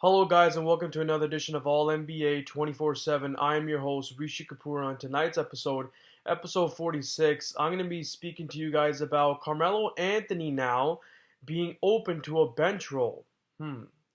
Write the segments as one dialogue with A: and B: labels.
A: Hello, guys, and welcome to another edition of All NBA 24/7. I am your host, Rishi Kapoor. On tonight's episode 46, I'm going to be speaking to you guys about Carmelo Anthony now being open to a bench role.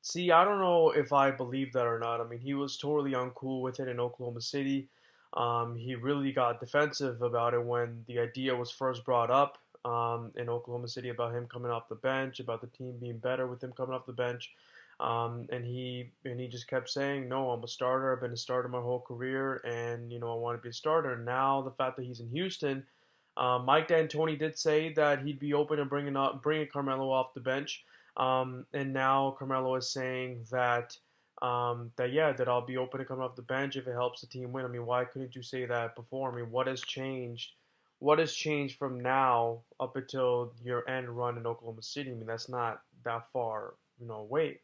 A: See, I don't know if I believe that or not. I mean, he was totally uncool with it in Oklahoma City. He really got defensive about it when the idea was first brought up in Oklahoma City about him coming off the bench, about the team being better with him coming off the bench. And he just kept saying, "No, I'm a starter. I've been a starter my whole career, and I want to be a starter." Now the fact that he's in Houston, Mike D'Antoni did say that he'd be open to bringing Carmelo off the bench, and now Carmelo is saying that I'll be open to come off the bench if it helps the team win. I mean, why couldn't you say that before? I mean, what has changed? What has changed from now up until your end run in Oklahoma City? I mean, that's not that far, away.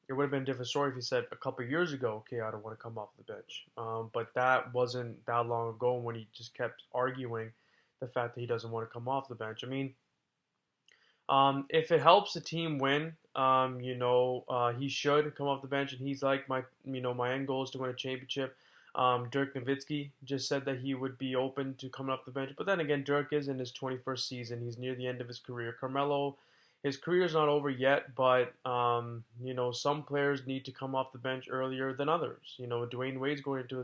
A: It would have been a different story if he said a couple of years ago, okay, I don't want to come off the bench. But that wasn't that long ago when he just kept arguing the fact that he doesn't want to come off the bench. I mean, if it helps the team win, he should come off the bench. And he's like, my end goal is to win a championship. Dirk Nowitzki just said that he would be open to coming off the bench. But then again, Dirk is in his 21st season. He's near the end of his career. Carmelo, his career is not over yet, but some players need to come off the bench earlier than others. Dwayne Wade's going into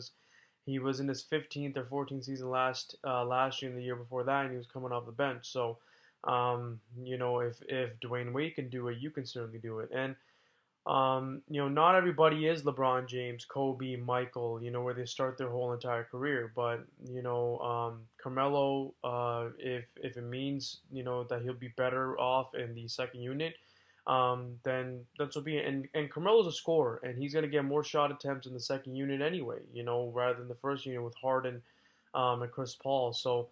A: he was in his 15th or 14th season last year and the year before that, and he was coming off the bench. So, if Dwayne Wade can do it, you can certainly do it. And not everybody is LeBron James, Kobe, Michael, where they start their whole entire career. But, Carmelo, if it means, that he'll be better off in the second unit, then that's will be it. And Carmelo's a scorer, and he's going to get more shot attempts in the second unit anyway, rather than the first unit with Harden and Chris Paul. So,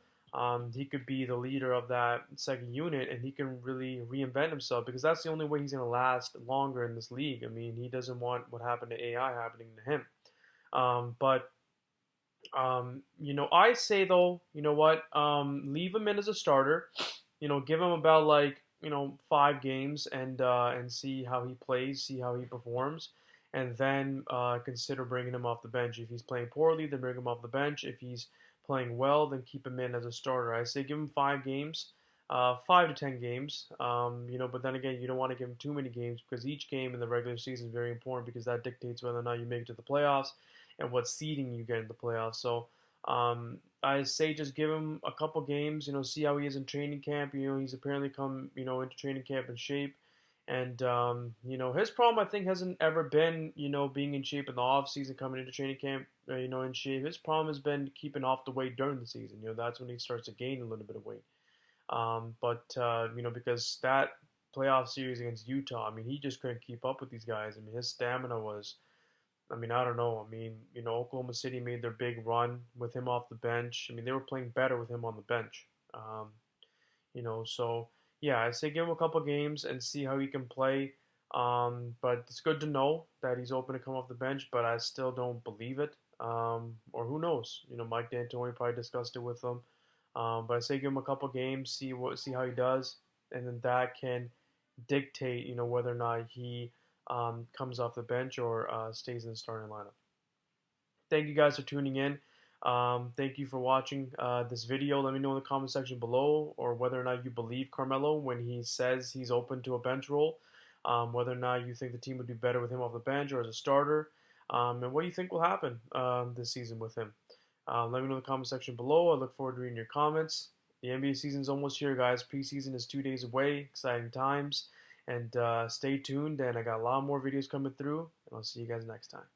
A: he could be the leader of that second unit, and he can really reinvent himself because that's the only way he's going to last longer in this league. I mean, he doesn't want what happened to AI happening to him. But I say though, you know what? Leave him in as a starter. Give him about 5 games and see how he plays, see how he performs, and then consider bringing him off the bench. If he's playing poorly, then bring him off the bench. If he's playing well, then keep him in as a starter. I say give him 5 games, 5 to 10 games. But then again, you don't want to give him too many games because each game in the regular season is very important because that dictates whether or not you make it to the playoffs and what seeding you get in the playoffs. So I say just give him a couple games, see how he is in training camp. He's apparently come, into training camp in shape. And, his problem, I think, hasn't ever been, being in shape in the off season, coming into training camp, in shape. His problem has been keeping off the weight during the season. That's when he starts to gain a little bit of weight. Because that playoff series against Utah, I mean, he just couldn't keep up with these guys. I mean, his stamina was, I mean, I don't know. I mean, Oklahoma City made their big run with him off the bench. I mean, they were playing better with him on the bench. So yeah, I say give him a couple games and see how he can play. But it's good to know that he's open to come off the bench, but I still don't believe it. Or who knows? Mike D'Antoni probably discussed it with him. But I say give him a couple games, see how he does, and then that can dictate, whether or not he comes off the bench or stays in the starting lineup. Thank you guys for tuning in. Thank you for watching this video. Let me know in the comment section below or whether or not you believe Carmelo when he says he's open to a bench role. Whether or not you think the team would do better with him off the bench or as a starter. And what do you think will happen this season with him. Let me know in the comment section below. I look forward to reading your comments. The NBA season's almost here, guys. Preseason is 2 days away. Exciting times. And stay tuned. And I got a lot more videos coming through. And I'll see you guys next time.